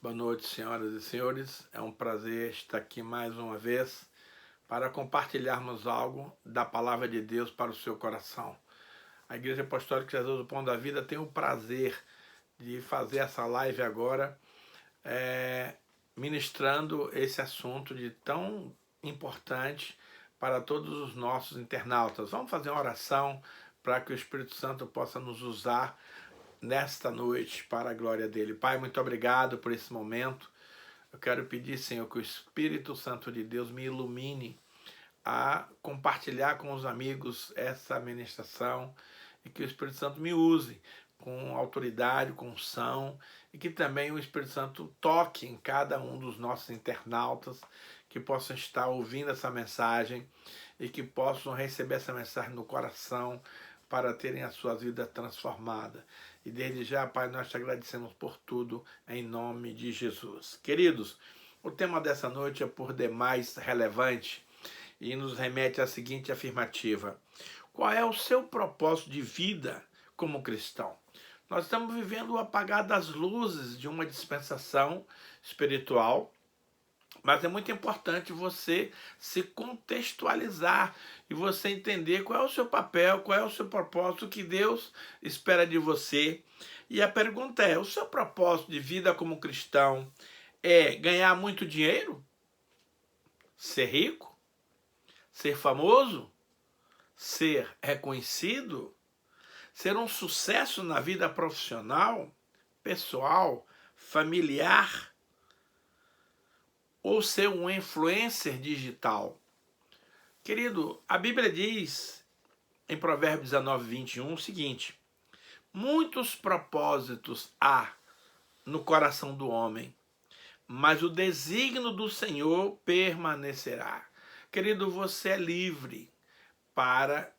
Boa noite, senhoras e senhores. É um prazer estar aqui mais uma vez para compartilharmos algo da palavra de Deus para o seu coração. A Igreja Apostólica Jesus do Pão da Vida tem o prazer de fazer essa live agora, ministrando esse assunto de tão importante para todos os nossos internautas. Vamos fazer uma oração para que o Espírito Santo possa nos usar nesta noite para a glória dele. Pai, muito obrigado por esse momento. Eu quero pedir, Senhor, que o Espírito Santo de Deus me ilumine a compartilhar com os amigos essa ministração e que o Espírito Santo me use com autoridade, com unção, e que também o Espírito Santo toque em cada um dos nossos internautas que possam estar ouvindo essa mensagem e que possam receber essa mensagem no coração para terem a sua vida transformada. E desde já, Pai, nós te agradecemos por tudo, em nome de Jesus. Queridos, o tema dessa noite é por demais relevante e nos remete à seguinte afirmativa: qual é o seu propósito de vida como cristão? Nós estamos vivendo o apagar das luzes de uma dispensação espiritual, mas é muito importante você se contextualizar e você entender qual é o seu papel, qual é o seu propósito, o que Deus espera de você. E a pergunta é: o seu propósito de vida como cristão é ganhar muito dinheiro? Ser rico? Ser famoso? Ser reconhecido? Ser um sucesso na vida profissional, pessoal, familiar? Ou ser um influencer digital? Querido, a Bíblia diz em Provérbios 19, 21 o seguinte: muitos propósitos há no coração do homem, mas o desígnio do Senhor permanecerá. Querido, você é livre para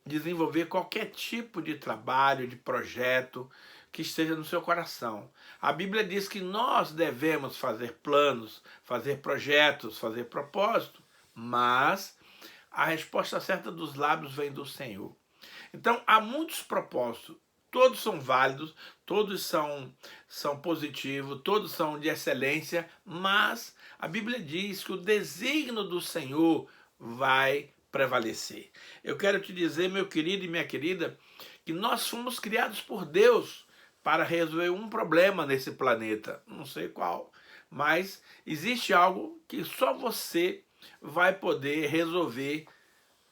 desenvolver qualquer tipo de trabalho, de projeto que esteja no seu coração. A Bíblia diz que nós devemos fazer planos, fazer projetos, fazer propósito, mas a resposta certa dos lábios vem do Senhor. Então, há muitos propósitos, todos são válidos, todos são positivos, todos são de excelência, mas a Bíblia diz que o desígnio do Senhor vai prevalecer. Eu quero te dizer, meu querido e minha querida, que nós fomos criados por Deus para resolver um problema nesse planeta. Não sei qual, mas existe algo que só você vai poder resolver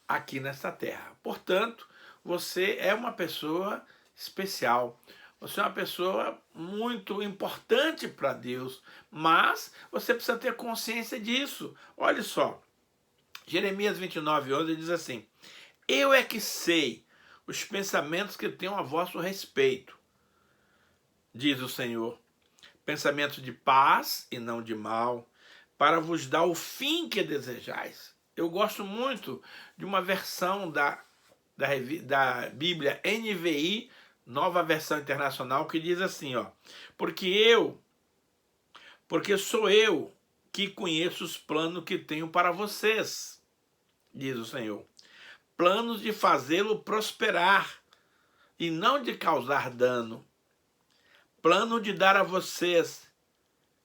aqui nessa terra. Portanto, você é uma pessoa especial. Você é uma pessoa muito importante para Deus, mas você precisa ter consciência disso. Olha só, Jeremias 29, 11 diz assim: eu é que sei os pensamentos que tenho a vosso respeito, diz o Senhor, pensamentos de paz e não de mal, para vos dar o fim que desejais. Eu gosto muito de uma versão da Bíblia NVI, Nova Versão Internacional, que diz assim, ó: porque sou eu que conheço os planos que tenho para vocês, diz o Senhor, planos de fazê-lo prosperar e não de causar dano, plano de dar a vocês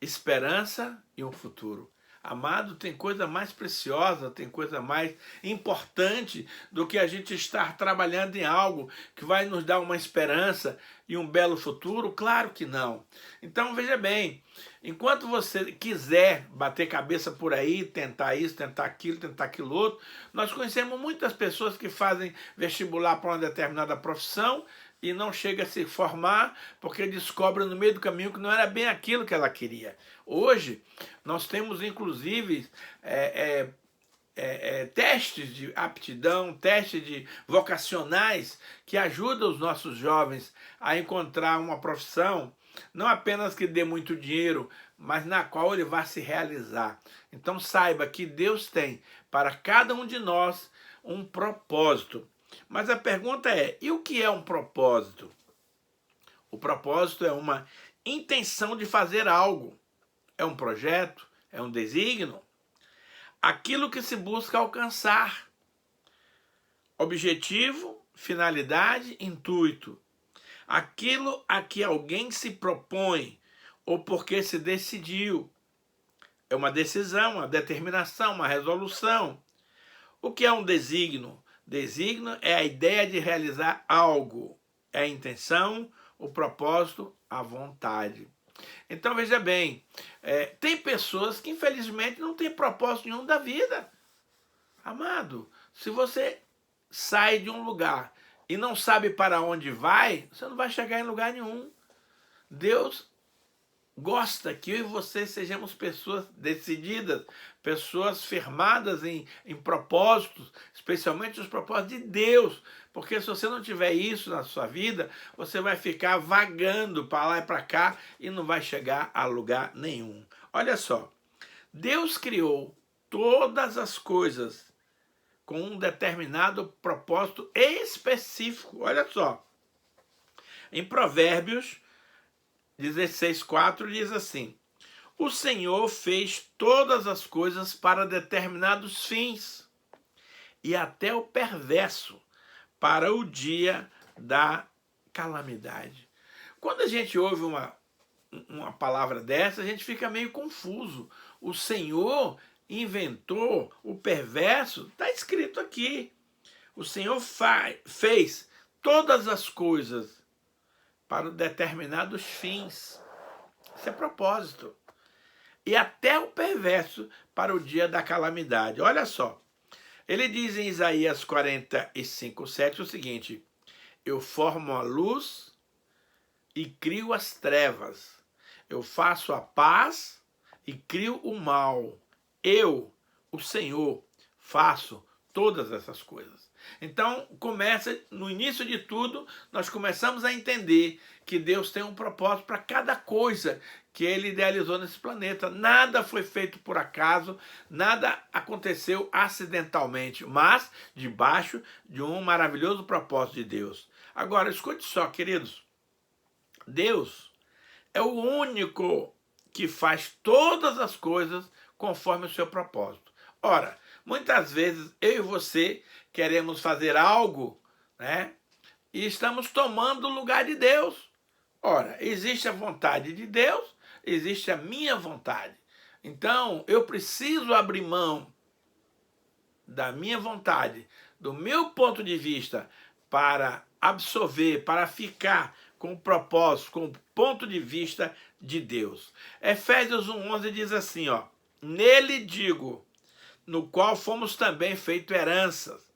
esperança e um futuro. Amado, tem coisa mais preciosa, tem coisa mais importante do que a gente estar trabalhando em algo que vai nos dar uma esperança e um belo futuro? Claro que não. Então veja bem, enquanto você quiser bater cabeça por aí, tentar isso, tentar aquilo outro, nós conhecemos muitas pessoas que fazem vestibular para uma determinada profissão e não chega a se formar porque descobre no meio do caminho que não era bem aquilo que ela queria. Hoje, nós temos inclusive testes de aptidão, testes de vocacionais que ajudam os nossos jovens a encontrar uma profissão, não apenas que dê muito dinheiro, mas na qual ele vai se realizar. Então saiba que Deus tem para cada um de nós um propósito. Mas a pergunta é: e o que é um propósito? O propósito é uma intenção de fazer algo. É um projeto? É um desígnio? Aquilo que se busca alcançar. Objetivo, finalidade, intuito. Aquilo a que alguém se propõe, ou porque se decidiu. É uma decisão, uma determinação, uma resolução. O que é um desígnio? Desígnio é a ideia de realizar algo. É a intenção, o propósito, a vontade. Então veja bem, tem pessoas que infelizmente não têm propósito nenhum da vida. Amado, se você sai de um lugar e não sabe para onde vai, você não vai chegar em lugar nenhum. Deus gosta que eu e você sejamos pessoas decididas, pessoas firmadas em propósitos, especialmente os propósitos de Deus. Porque se você não tiver isso na sua vida, você vai ficar vagando para lá e para cá e não vai chegar a lugar nenhum. Olha só, Deus criou todas as coisas com um determinado propósito específico. Olha só, em Provérbios 16:4 diz assim: o Senhor fez todas as coisas para determinados fins, e até o perverso para o dia da calamidade. Quando a gente ouve uma palavra dessa, a gente fica meio confuso. O Senhor inventou o perverso, está escrito aqui. O Senhor fez todas as coisas para determinados fins. Isso é propósito. E até o perverso para o dia da calamidade. Olha só. Ele diz em Isaías 45:7 o seguinte: eu formo a luz e crio as trevas. Eu faço a paz e crio o mal. Eu, o Senhor, faço todas essas coisas. Então, no início de tudo, nós começamos a entender que Deus tem um propósito para cada coisa que ele idealizou nesse planeta. Nada foi feito por acaso, nada aconteceu acidentalmente, mas debaixo de um maravilhoso propósito de Deus. Agora, escute só, queridos. Deus é o único que faz todas as coisas conforme o seu propósito. Ora, muitas vezes eu e você queremos fazer algo, né? E estamos tomando o lugar de Deus. Ora, existe a vontade de Deus, existe a minha vontade. Então, eu preciso abrir mão da minha vontade, do meu ponto de vista, para absorver, para ficar com o propósito, com o ponto de vista de Deus. Efésios 1:11 diz assim, ó: nele digo, no qual fomos também feito heranças,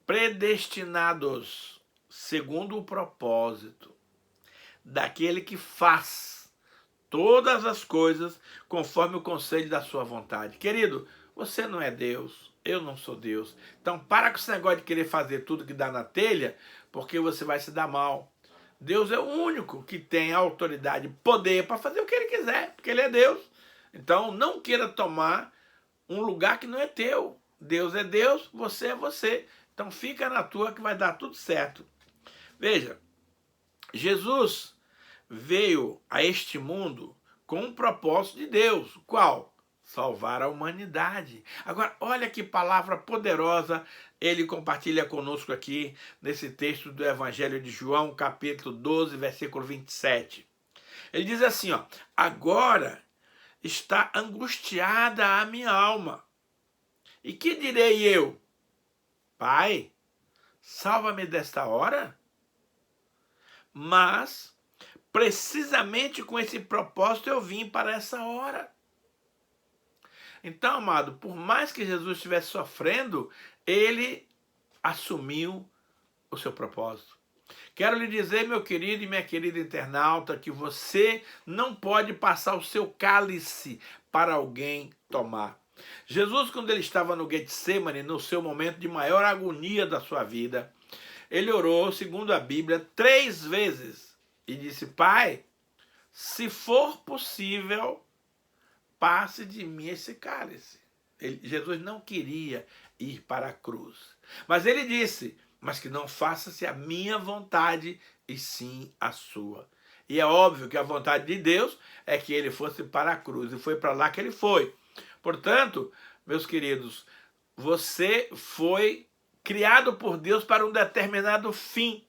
predestinados segundo o propósito daquele que faz todas as coisas conforme o conselho da sua vontade. Querido, você não é Deus, eu não sou Deus. Então para com esse negócio de querer fazer tudo que dá na telha, porque você vai se dar mal. Deus é o único que tem autoridade e poder para fazer o que ele quiser, porque ele é Deus. Então não queira tomar um lugar que não é teu. Deus é Deus, você é você. Então fica na tua que vai dar tudo certo. Veja, Jesus veio a este mundo com um propósito de Deus. Qual? Salvar a humanidade. Agora, olha que palavra poderosa ele compartilha conosco aqui nesse texto do Evangelho de João, capítulo 12, versículo 27. Ele diz assim, ó: agora está angustiada a minha alma. E que direi eu? Pai, salva-me desta hora? Mas precisamente com esse propósito eu vim para essa hora. Então, amado, por mais que Jesus estivesse sofrendo, ele assumiu o seu propósito. Quero lhe dizer, meu querido e minha querida internauta, que você não pode passar o seu cálice para alguém tomar. Jesus, quando ele estava no Getsemane, no seu momento de maior agonia da sua vida, ele orou, segundo a Bíblia, 3 vezes e disse: Pai, se for possível, passe de mim esse cálice. Jesus não queria ir para a cruz. Mas ele disse: mas que não faça-se a minha vontade, e sim a sua. E é óbvio que a vontade de Deus é que ele fosse para a cruz, e foi para lá que ele foi. Portanto, meus queridos, você foi criado por Deus para um determinado fim.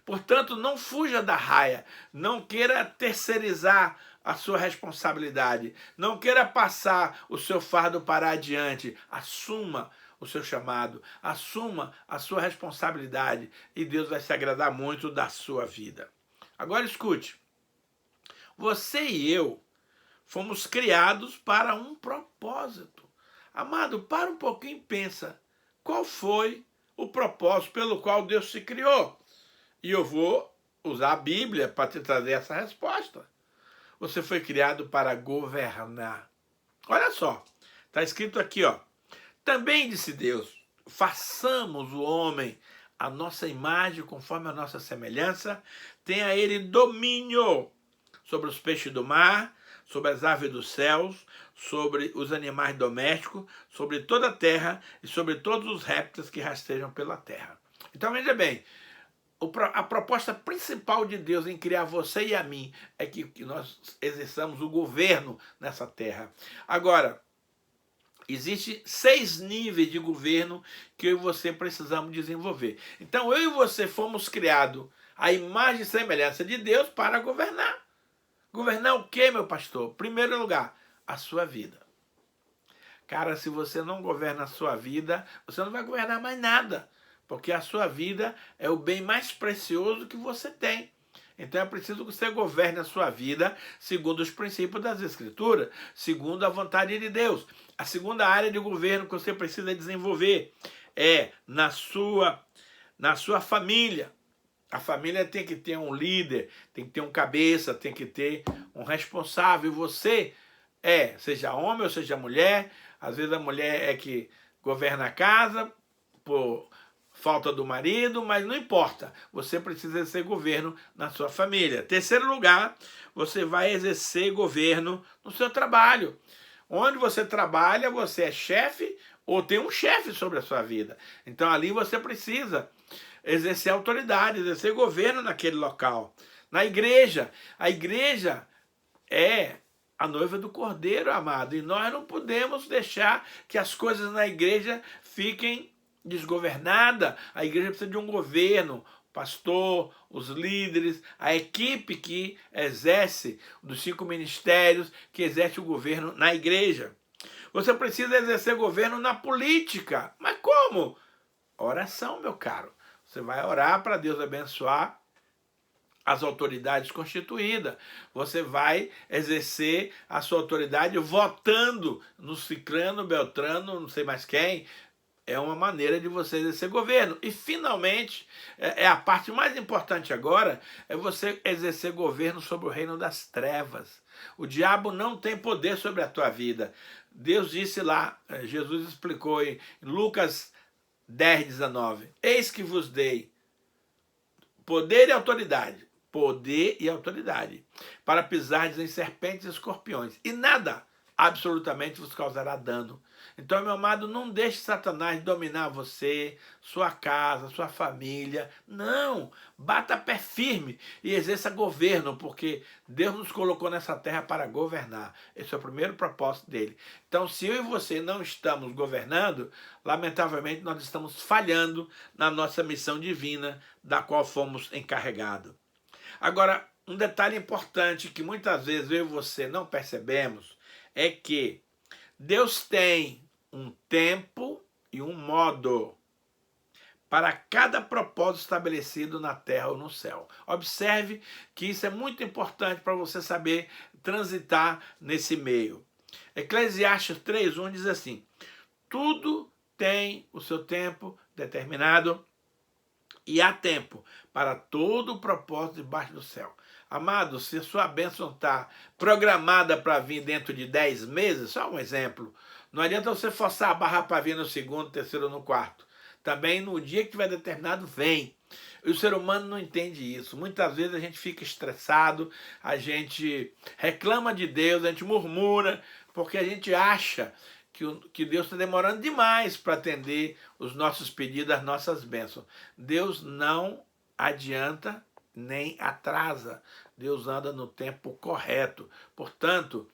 Portanto, não fuja da raia, não queira terceirizar a sua responsabilidade, não queira passar o seu fardo para adiante, assuma o seu chamado, assuma a sua responsabilidade e Deus vai se agradar muito da sua vida. Agora escute, você e eu fomos criados para um propósito. Amado, para um pouquinho e pensa, qual foi o propósito pelo qual Deus se criou? E eu vou usar a Bíblia para te trazer essa resposta. Você foi criado para governar. Olha só, está escrito aqui, ó. Também disse Deus, façamos o homem a nossa imagem, conforme a nossa semelhança, tenha ele domínio sobre os peixes do mar, sobre as aves dos céus, sobre os animais domésticos, sobre toda a terra e sobre todos os répteis que rastejam pela terra. Então veja bem, a proposta principal de Deus em criar você e a mim é que nós exerçamos o governo nessa terra. Agora, existem 6 níveis de governo que eu e você precisamos desenvolver. Então eu e você fomos criados à imagem e semelhança de Deus para governar. Governar o quê, meu pastor? Em primeiro lugar, a sua vida. Cara, se você não governa a sua vida, você não vai governar mais nada. Porque a sua vida é o bem mais precioso que você tem. Então é preciso que você governe a sua vida segundo os princípios das Escrituras, segundo a vontade de Deus. A segunda área de governo que você precisa desenvolver é na sua família. A família tem que ter um líder, tem que ter um cabeça, tem que ter um responsável. E você seja homem ou seja mulher, às vezes a mulher é que governa a casa por falta do marido, mas não importa. Você precisa exercer governo na sua família. Terceiro lugar, você vai exercer governo no seu trabalho. Onde você trabalha, você é chefe ou tem um chefe sobre a sua vida. Então ali você precisa exercer autoridade, exercer governo naquele local. Na igreja, a igreja é a noiva do Cordeiro, amado, e nós não podemos deixar que as coisas na igreja fiquem desgovernadas. A igreja precisa de um governo, o pastor, os líderes, a equipe que exerce, dos 5 ministérios, que exerce o governo na igreja. Você precisa exercer governo na política. Mas como? Oração, meu caro. Você vai orar para Deus abençoar as autoridades constituídas. Você vai exercer a sua autoridade votando no ciclano, beltrano, não sei mais quem. É uma maneira de você exercer governo. E, finalmente, a parte mais importante agora, é você exercer governo sobre o reino das trevas. O diabo não tem poder sobre a tua vida. Deus disse lá, Jesus explicou em Lucas 10:19. Eis que vos dei poder e autoridade, para pisardes em serpentes e escorpiões, e nada absolutamente vos causará dano. Então, meu amado, não deixe Satanás dominar você, sua casa, sua família. Não, bata pé firme e exerça governo, porque Deus nos colocou nessa terra para governar. Esse é o primeiro propósito dele. Então, se eu e você não estamos governando, lamentavelmente nós estamos falhando na nossa missão divina, da qual fomos encarregados. Agora, um detalhe importante que muitas vezes eu e você não percebemos é que Deus tem um tempo e um modo para cada propósito estabelecido na terra ou no céu. Observe que isso é muito importante para você saber transitar nesse meio. Eclesiastes 3:1 diz assim: tudo tem o seu tempo determinado e há tempo para todo o propósito debaixo do céu. Amado, se a sua bênção está programada para vir dentro de 10 meses, só um exemplo, não adianta você forçar a barra para vir no segundo, terceiro ou no quarto. Também no dia que tiver determinado, vem. E o ser humano não entende isso. Muitas vezes a gente fica estressado, a reclama de Deus, a gente murmura, porque a gente acha que Deus está demorando demais para atender os nossos pedidos, as nossas bênçãos. Deus não adianta nem atrasa. Deus anda no tempo correto. Portanto,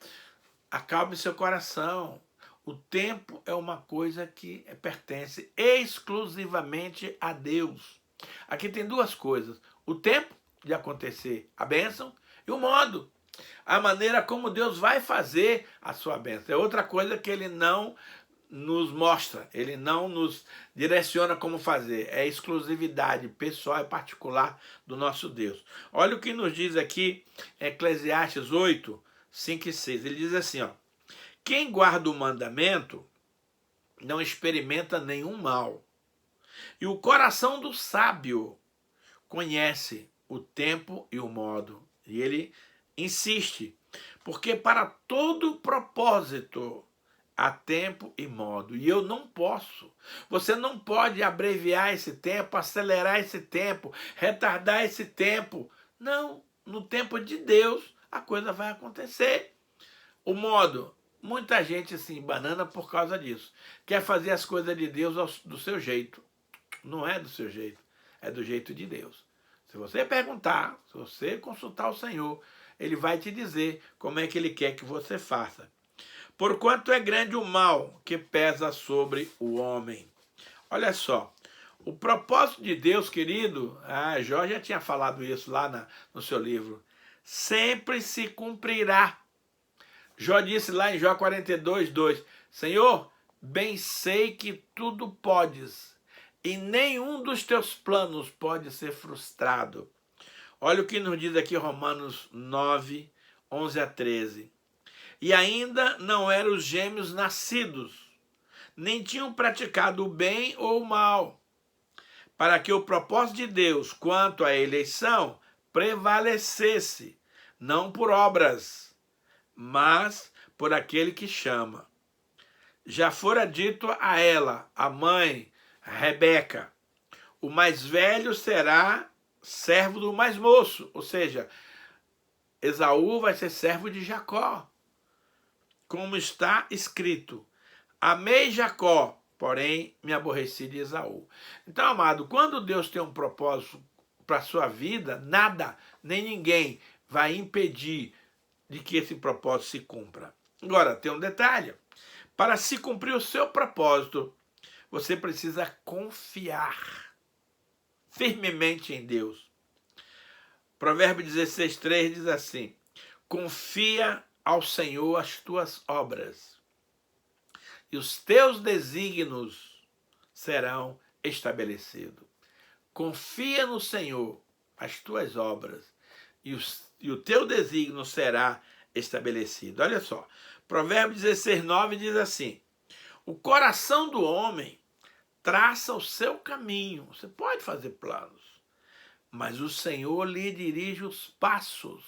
acalme seu coração. O tempo é uma coisa que pertence exclusivamente a Deus. Aqui tem duas coisas, o tempo de acontecer a bênção e o modo, a maneira como Deus vai fazer a sua bênção. É outra coisa que ele não nos mostra, ele não nos direciona como fazer, é exclusividade pessoal e particular do nosso Deus. Olha o que nos diz aqui Eclesiastes 8, 5 e 6, ele diz assim, ó, quem guarda o mandamento não experimenta nenhum mal, e o coração do sábio conhece o tempo e o modo. E ele insiste, porque para todo propósito há tempo e modo, e eu não posso. Você não pode abreviar esse tempo, acelerar esse tempo, retardar esse tempo. Não, no tempo de Deus a coisa vai acontecer. O modo, muita gente se embanana por causa disso. Quer fazer as coisas de Deus do seu jeito. Não é do seu jeito, é do jeito de Deus. Se você perguntar, se você consultar o Senhor, ele vai te dizer como é que ele quer que você faça. Porquanto é grande o mal que pesa sobre o homem. Olha só, o propósito de Deus, querido, Jó já tinha falado isso lá no seu livro, sempre se cumprirá. Jó disse lá em Jó 42, 2, Senhor, bem sei que tudo podes, e nenhum dos teus planos pode ser frustrado. Olha o que nos diz aqui Romanos 9, 11 a 13. E ainda não eram os gêmeos nascidos, nem tinham praticado o bem ou o mal, para que o propósito de Deus quanto à eleição prevalecesse, não por obras, mas por aquele que chama. Já fora dito a ela, a mãe, Rebeca, o mais velho será servo do mais moço, ou seja, Esaú vai ser servo de Jacó, como está escrito, amei Jacó, porém me aborreci de Esaú. Então, amado, quando Deus tem um propósito para a sua vida, nada, nem ninguém vai impedir de que esse propósito se cumpra. Agora, tem um detalhe, para se cumprir o seu propósito, você precisa confiar firmemente em Deus. Provérbio 16, 3 diz assim, confia ao Senhor as tuas obras, e os teus desígnios serão estabelecidos. Confia no Senhor as tuas obras, e o teu desígnio será estabelecido. Olha só, Provérbio 16, 9 diz assim, o coração do homem traça o seu caminho. Você pode fazer planos, mas o Senhor lhe dirige os passos.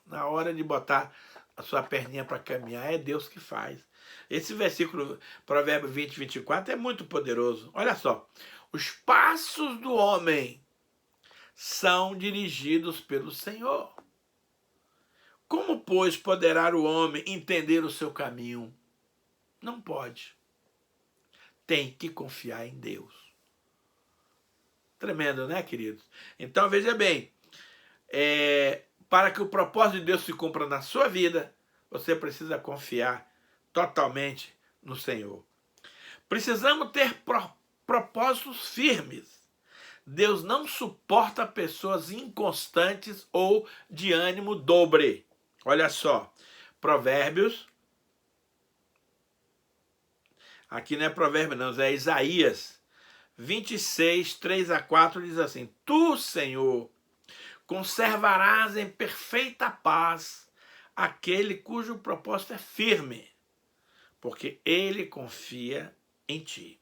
Na hora de botar a sua perninha para caminhar, é Deus que faz. Esse versículo, Provérbio 20, 24, é muito poderoso. Olha só, os passos do homem são dirigidos pelo Senhor. Como, pois, poderá o homem entender o seu caminho? Não pode. Tem que confiar em Deus. Tremendo, né, queridos? Então, veja bem, para que o propósito de Deus se cumpra na sua vida, você precisa confiar totalmente no Senhor. Precisamos ter propósitos firmes. Deus não suporta pessoas inconstantes ou de ânimo dobre. Olha só, Provérbios, aqui não é provérbio não, é Isaías 26, 3 a 4 diz assim, tu, Senhor, conservarás em perfeita paz aquele cujo propósito é firme, porque ele confia em ti.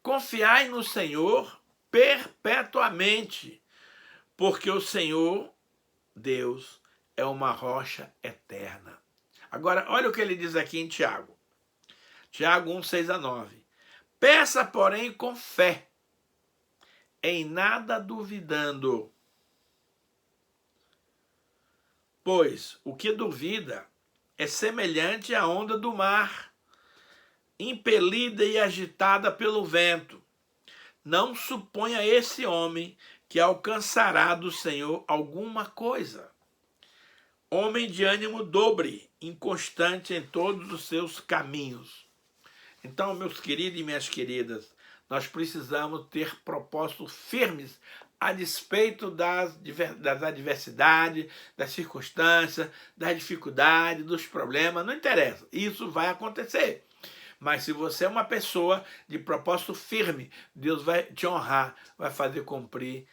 Confiai no Senhor perpetuamente, porque o Senhor, Deus, é uma rocha eterna. Agora, olha o que ele diz aqui em Tiago. Tiago 1, 6 a 9. Peça, porém, com fé, em nada duvidando. Pois o que duvida é semelhante à onda do mar, impelida e agitada pelo vento. Não suponha esse homem que alcançará do Senhor alguma coisa. Homem de ânimo dobre, inconstante em todos os seus caminhos. Então, meus queridos e minhas queridas, nós precisamos ter propósitos firmes a despeito das adversidades, das circunstâncias, das dificuldades, dos problemas, não interessa. Isso vai acontecer. Mas se você é uma pessoa de propósito firme, Deus vai te honrar, vai fazer cumprir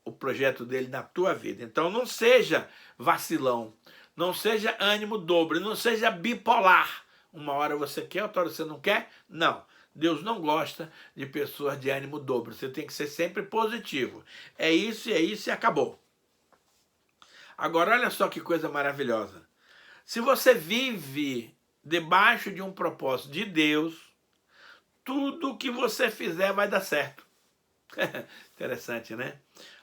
o projeto dele na tua vida. Então não seja vacilão, não seja ânimo dobre, não seja bipolar. Uma hora você quer, outra hora você não quer. Não. Deus não gosta de pessoas de ânimo dobro. Você tem que ser sempre positivo. É isso e acabou. Agora, olha só que coisa maravilhosa. Se você vive debaixo de um propósito de Deus, tudo que você fizer vai dar certo. Interessante, né?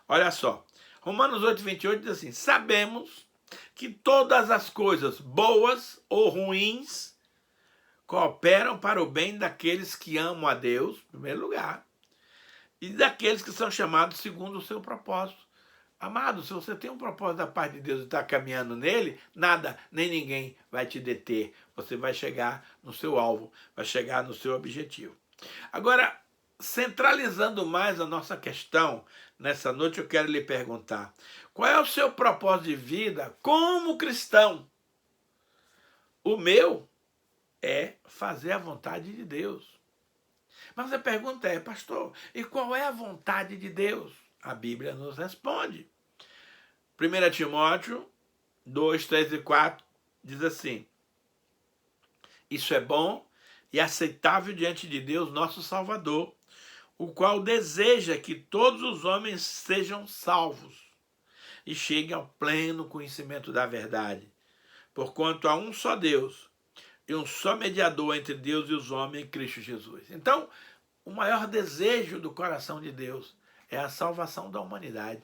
Olha só. Romanos 8:28 diz assim: sabemos que todas as coisas boas ou ruins cooperam para o bem daqueles que amam a Deus, em primeiro lugar, e daqueles que são chamados segundo o seu propósito. Amado, se você tem um propósito da parte de Deus e está caminhando nele, nada, nem ninguém vai te deter. Você vai chegar no seu alvo, vai chegar no seu objetivo. Agora, centralizando mais a nossa questão, nessa noite eu quero lhe perguntar: qual é o seu propósito de vida como cristão? O meu é fazer a vontade de Deus. Mas a pergunta é, pastor, e qual é a vontade de Deus? A Bíblia nos responde. 1 Timóteo 2, 3 e 4 diz assim: isso é bom e aceitável diante de Deus, nosso Salvador, o qual deseja que todos os homens sejam salvos e cheguem ao pleno conhecimento da verdade. Porquanto há um só Deus e um só mediador entre Deus e os homens, Cristo Jesus. Então, o maior desejo do coração de Deus é a salvação da humanidade.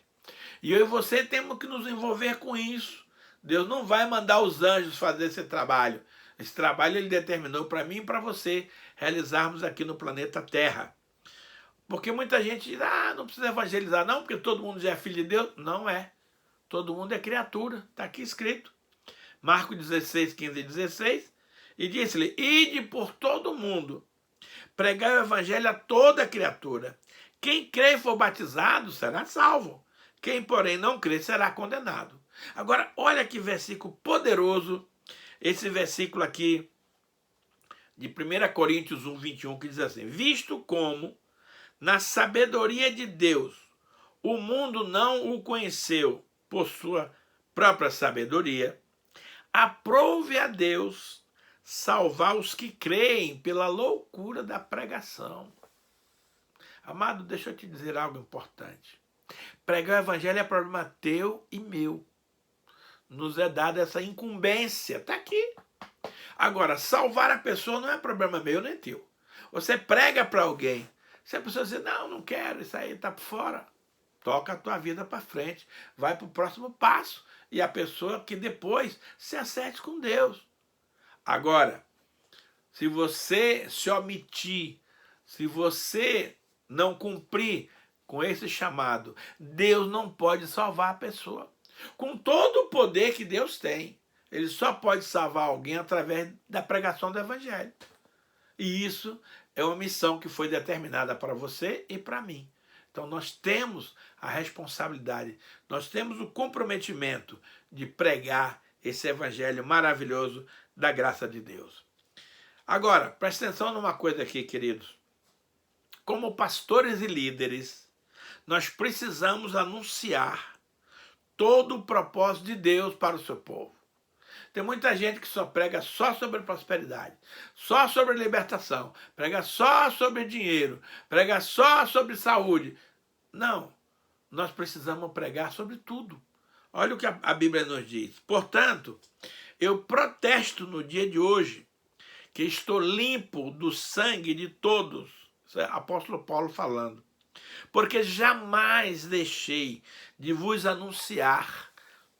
E eu e você temos que nos envolver com isso. Deus não vai mandar os anjos fazer esse trabalho. Esse trabalho ele determinou para mim e para você realizarmos aqui no planeta Terra. Porque muita gente diz, não precisa evangelizar não, porque todo mundo já é filho de Deus. Não é. Todo mundo é criatura. Está aqui escrito. Marcos 16, 15 e 16. E disse-lhe: ide por todo o mundo, pregai o evangelho a toda criatura. Quem crê e for batizado será salvo. Quem, porém, não crê será condenado. Agora, olha que versículo poderoso, esse versículo aqui de 1 Coríntios 1, 21, que diz assim: visto como, na sabedoria de Deus, o mundo não o conheceu por sua própria sabedoria, aprove a Deus salvar os que creem pela loucura da pregação. Amado, deixa eu te dizer algo importante. Pregar o evangelho é problema teu e meu. Nos é dada essa incumbência. Está aqui. Agora, salvar a pessoa não é problema meu nem teu. Você prega para alguém. Se a pessoa dizer, não quero, isso aí está por fora, toca a tua vida para frente. Vai para o próximo passo. E a pessoa que depois se acerte com Deus. Agora, se você se omitir, se você não cumprir com esse chamado, Deus não pode salvar a pessoa. Com todo o poder que Deus tem, ele só pode salvar alguém através da pregação do evangelho. E isso é uma missão que foi determinada para você e para mim. Então nós temos a responsabilidade, nós temos o comprometimento de pregar esse evangelho maravilhoso da graça de Deus. Agora, presta atenção numa coisa aqui, queridos. Como pastores e líderes, nós precisamos anunciar todo o propósito de Deus para o seu povo. Tem muita gente que só prega só sobre prosperidade, só sobre libertação, prega só sobre dinheiro, prega só sobre saúde. Não, nós precisamos pregar sobre tudo. Olha o que a Bíblia nos diz. Portanto, eu protesto no dia de hoje que estou limpo do sangue de todos. Isso é apóstolo Paulo falando. Porque jamais deixei de vos anunciar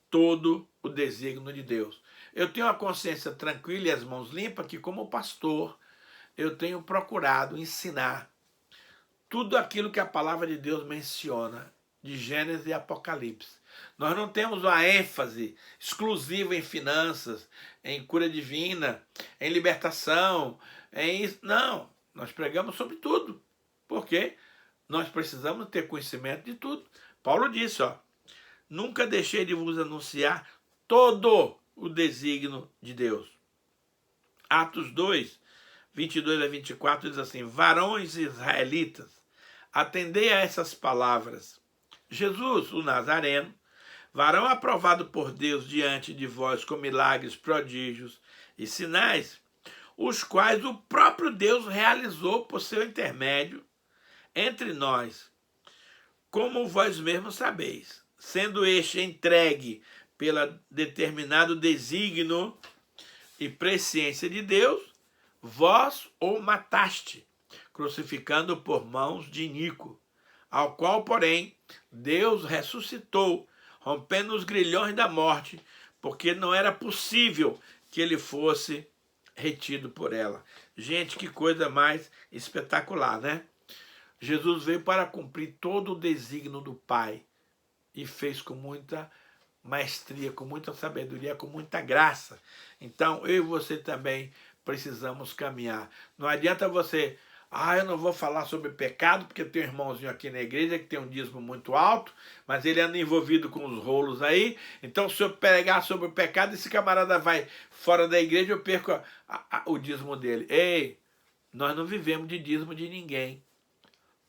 todo o desígnio de Deus. Eu tenho a consciência tranquila e as mãos limpas que, como pastor, eu tenho procurado ensinar tudo aquilo que a palavra de Deus menciona, de Gênesis e Apocalipse. Nós não temos uma ênfase exclusiva em finanças, em cura divina, em libertação, não, nós pregamos sobre tudo. Por quê? Nós precisamos ter conhecimento de tudo Paulo disse, ó, nunca deixei de vos anunciar todo o desígnio de Deus. Atos 2, 22 a 24 diz assim, varões israelitas, atendei a essas palavras. Jesus, o Nazareno, varão aprovado por Deus diante de vós com milagres, prodígios e sinais, os quais o próprio Deus realizou por seu intermédio entre nós, como vós mesmos sabeis, sendo este entregue pela determinado desígnio e presciência de Deus, vós o mataste, crucificando por mãos de Nico, ao qual, porém, Deus ressuscitou, rompendo os grilhões da morte, porque não era possível que ele fosse retido por ela. Gente, que coisa mais espetacular, né? Jesus veio para cumprir todo o desígnio do Pai e fez com muita maestria, com muita sabedoria, com muita graça. Então, eu e você também precisamos caminhar. Não adianta você, eu não vou falar sobre pecado, porque tem um irmãozinho aqui na igreja que tem um dízimo muito alto, mas ele anda envolvido com os rolos aí, então se eu pregar sobre o pecado, esse camarada vai fora da igreja, eu perco o dízimo dele. Ei, nós não vivemos de dízimo de ninguém.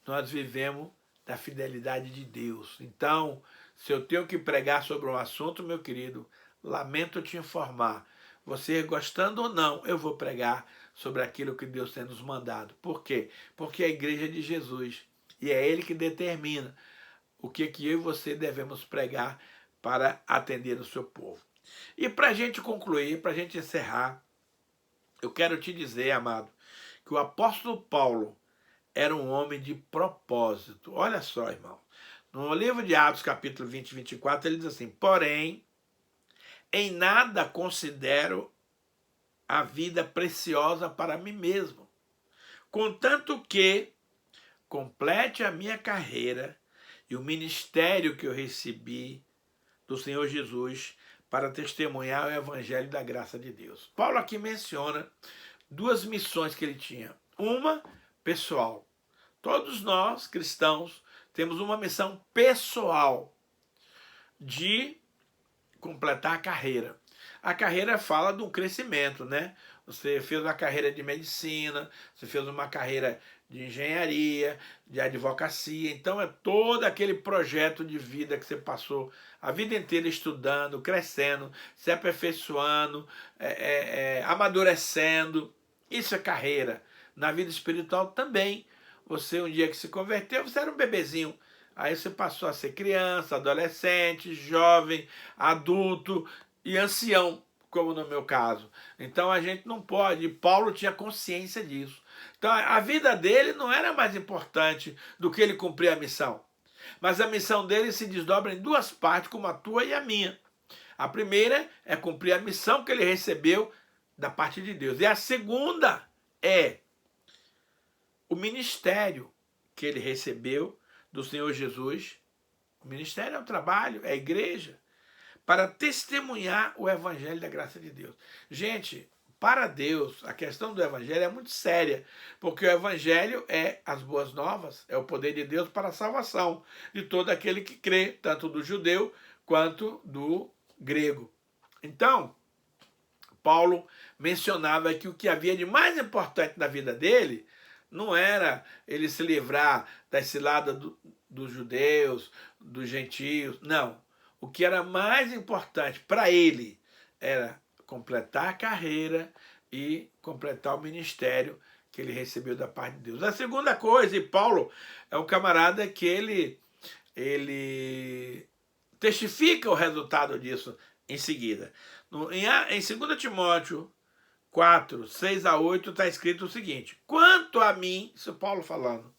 Nós vivemos da fidelidade de Deus. Então, se eu tenho que pregar sobre um assunto, meu querido, lamento te informar. Você gostando ou não, eu vou pregar sobre aquilo que Deus tem nos mandado. Por quê? Porque é a igreja de Jesus. E é Ele que determina o que eu e você devemos pregar para atender o seu povo. E para a gente concluir, para a gente encerrar, eu quero te dizer, amado, que o apóstolo Paulo era um homem de propósito. Olha só, irmão. No livro de Atos, capítulo 20 e 24, ele diz assim, porém, em nada considero a vida preciosa para mim mesmo, contanto que complete a minha carreira e o ministério que eu recebi do Senhor Jesus para testemunhar o evangelho da graça de Deus. Paulo aqui menciona duas missões que ele tinha. Uma, pessoal. Todos nós, cristãos, temos uma missão pessoal de completar a carreira. A carreira fala de um crescimento, né? Você fez uma carreira de medicina, você fez uma carreira de engenharia, de advocacia. Então é todo aquele projeto de vida que você passou a vida inteira estudando, crescendo, se aperfeiçoando, amadurecendo. Isso é carreira. Na vida espiritual também. Você, um dia que se converteu, você era um bebezinho. Aí você passou a ser criança, adolescente, jovem, adulto e ancião, como no meu caso. Então a gente não pode. Paulo tinha consciência disso. Então a vida dele não era mais importante do que ele cumprir a missão. Mas a missão dele se desdobra em duas partes, como a tua e a minha. A primeira é cumprir a missão que ele recebeu da parte de Deus. E a segunda é o ministério que ele recebeu do Senhor Jesus. O ministério é o trabalho, é a igreja, para testemunhar o evangelho da graça de Deus. Gente, para Deus, a questão do evangelho é muito séria, porque o evangelho é as boas novas, é o poder de Deus para a salvação de todo aquele que crê, tanto do judeu quanto do grego. Então, Paulo mencionava que o que havia de mais importante na vida dele não era ele se livrar das ciladas dos judeus, dos gentios, não. O que era mais importante para ele era completar a carreira e completar o ministério que ele recebeu da parte de Deus. A segunda coisa, e Paulo é um camarada que ele testifica o resultado disso em seguida. Em 2 Timóteo 4, 6 a 8 está escrito o seguinte: quanto a mim, isso é Paulo falando,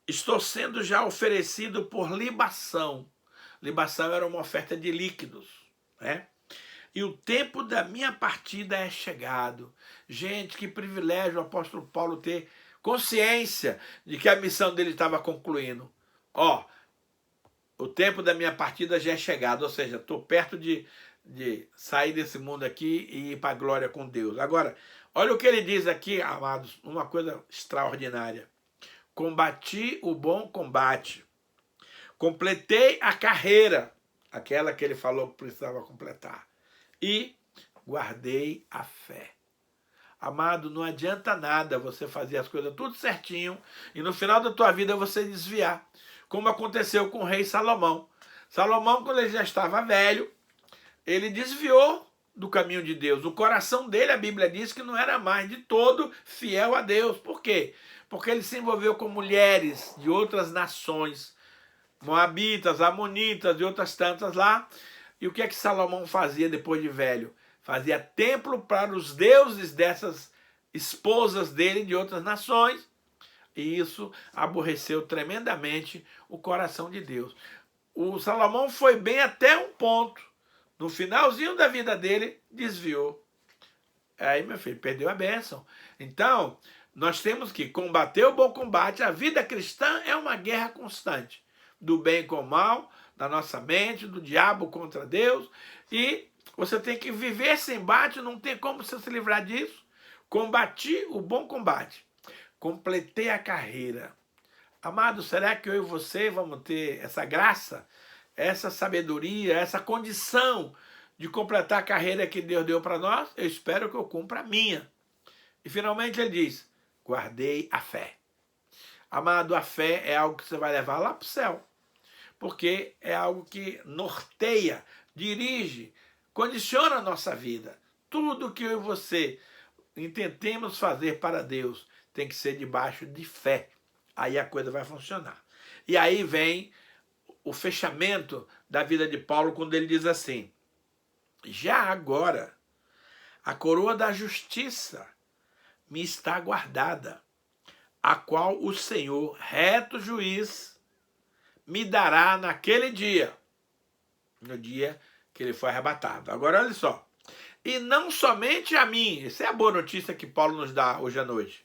estou sendo já oferecido por libação. Libação era uma oferta de líquidos, né? E o tempo da minha partida é chegado. Gente, que privilégio o apóstolo Paulo ter consciência de que a missão dele estava concluindo. O tempo da minha partida já é chegado, ou seja, estou perto de sair desse mundo aqui e ir para a glória com Deus. Agora, olha o que ele diz aqui, amados, uma coisa extraordinária. Combati o bom combate, completei a carreira, aquela que ele falou que precisava completar, e guardei a fé. Amado, não adianta nada você fazer as coisas tudo certinho e no final da tua vida você desviar, como aconteceu com o rei Salomão. Salomão, quando ele já estava velho, ele desviou do caminho de Deus. O coração dele, a Bíblia diz que não era mais de todo fiel a Deus. Por quê? Porque ele se envolveu com mulheres de outras nações, moabitas, amonitas e outras tantas lá. E o que é que Salomão fazia depois de velho? Fazia templo para os deuses dessas esposas dele de outras nações. E isso aborreceu tremendamente o coração de Deus. O Salomão foi bem até um ponto. No finalzinho da vida dele, desviou. Aí, meu filho, perdeu a bênção. Então, nós temos que combater o bom combate. A vida cristã é uma guerra constante. Do bem com o mal, da nossa mente, do diabo contra Deus. E você tem que viver esse embate, não tem como você se livrar disso. Combati o bom combate. Completei a carreira. Amado, será que eu e você vamos ter essa graça, essa sabedoria, essa condição de completar a carreira que Deus deu para nós? Eu espero que eu cumpra a minha. E finalmente ele diz, guardei a fé. Amado, a fé é algo que você vai levar lá para o céu. Porque é algo que norteia, dirige, condiciona a nossa vida. Tudo que eu e você intentemos fazer para Deus tem que ser debaixo de fé. Aí a coisa vai funcionar. E aí vem o fechamento da vida de Paulo quando ele diz assim, já agora a coroa da justiça me está guardada, a qual o Senhor, reto juiz, me dará naquele dia, no dia que ele foi arrebatado. Agora olha só, e não somente a mim, essa é a boa notícia que Paulo nos dá hoje à noite,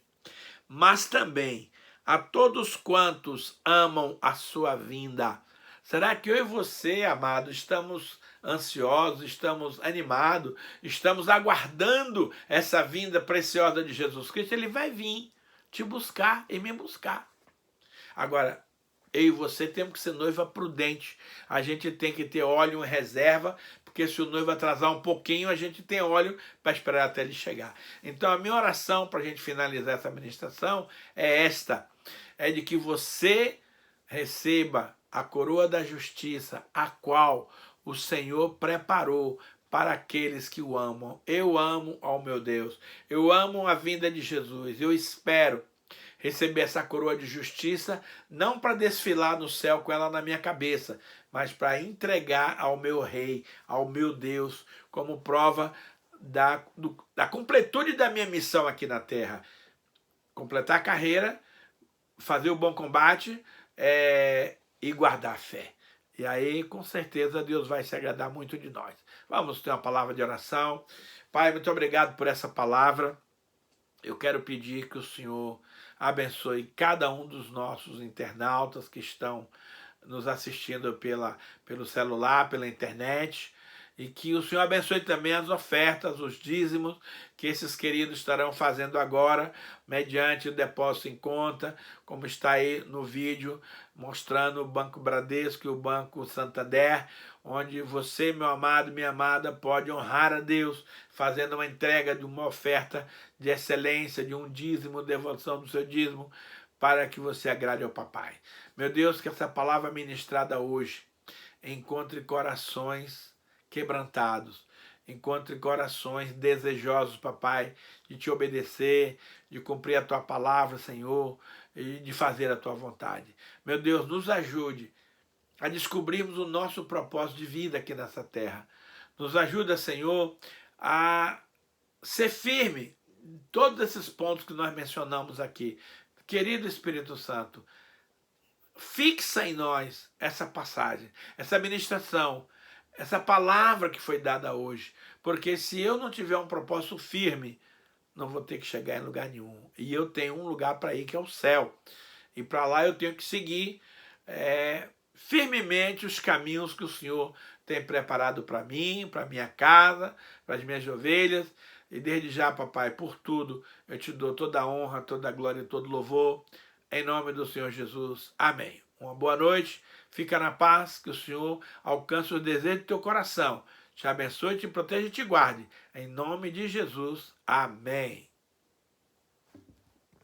mas também a todos quantos amam a sua vinda. Será que eu e você, amado, estamos ansiosos, estamos animados, estamos aguardando essa vinda preciosa de Jesus Cristo? Ele vai vir te buscar e me buscar. Agora, eu e você temos que ser noiva prudente. A gente tem que ter óleo em reserva, porque se o noivo atrasar um pouquinho, a gente tem óleo para esperar até ele chegar. Então, a minha oração para a gente finalizar essa ministração é esta, é de que você receba a coroa da justiça, a qual o Senhor preparou para aqueles que o amam. Eu amo ao meu Deus, eu amo a vinda de Jesus, eu espero receber essa coroa de justiça, não para desfilar no céu com ela na minha cabeça, mas para entregar ao meu rei, ao meu Deus, como prova da completude da minha missão aqui na terra. Completar a carreira, fazer o bom combate e guardar a fé. E aí, com certeza, Deus vai se agradar muito de nós. Vamos ter uma palavra de oração. Pai, muito obrigado por essa palavra. Eu quero pedir que o Senhor abençoe cada um dos nossos internautas que estão nos assistindo pelo celular, pela internet, e que o Senhor abençoe também as ofertas, os dízimos que esses queridos estarão fazendo agora, mediante o depósito em conta, como está aí no vídeo, mostrando o Banco Bradesco e o Banco Santander, onde você, meu amado, minha amada, pode honrar a Deus, fazendo uma entrega de uma oferta de excelência, de um dízimo, devolução do seu dízimo, para que você agrade ao papai. Meu Deus, que essa palavra ministrada hoje encontre corações quebrantados, encontre corações desejosos, papai, de te obedecer, de cumprir a tua palavra, Senhor, e de fazer a tua vontade. Meu Deus, nos ajude a descobrirmos o nosso propósito de vida aqui nessa terra. Nos ajuda, Senhor, a ser firme em todos esses pontos que nós mencionamos aqui. Querido Espírito Santo, fixa em nós essa passagem, essa ministração, essa palavra que foi dada hoje. Porque se eu não tiver um propósito firme, não vou ter que chegar em lugar nenhum. E eu tenho um lugar para ir, que é o céu. E para lá eu tenho que seguir firmemente os caminhos que o Senhor tem preparado para mim, para minha casa, para as minhas ovelhas. E desde já, papai, por tudo, eu te dou toda a honra, toda a glória e todo louvor. Em nome do Senhor Jesus. Amém. Uma boa noite. Fica na paz, que o Senhor alcance os desejos do teu coração. Te abençoe, te proteja e te guarde. Em nome de Jesus. Amém.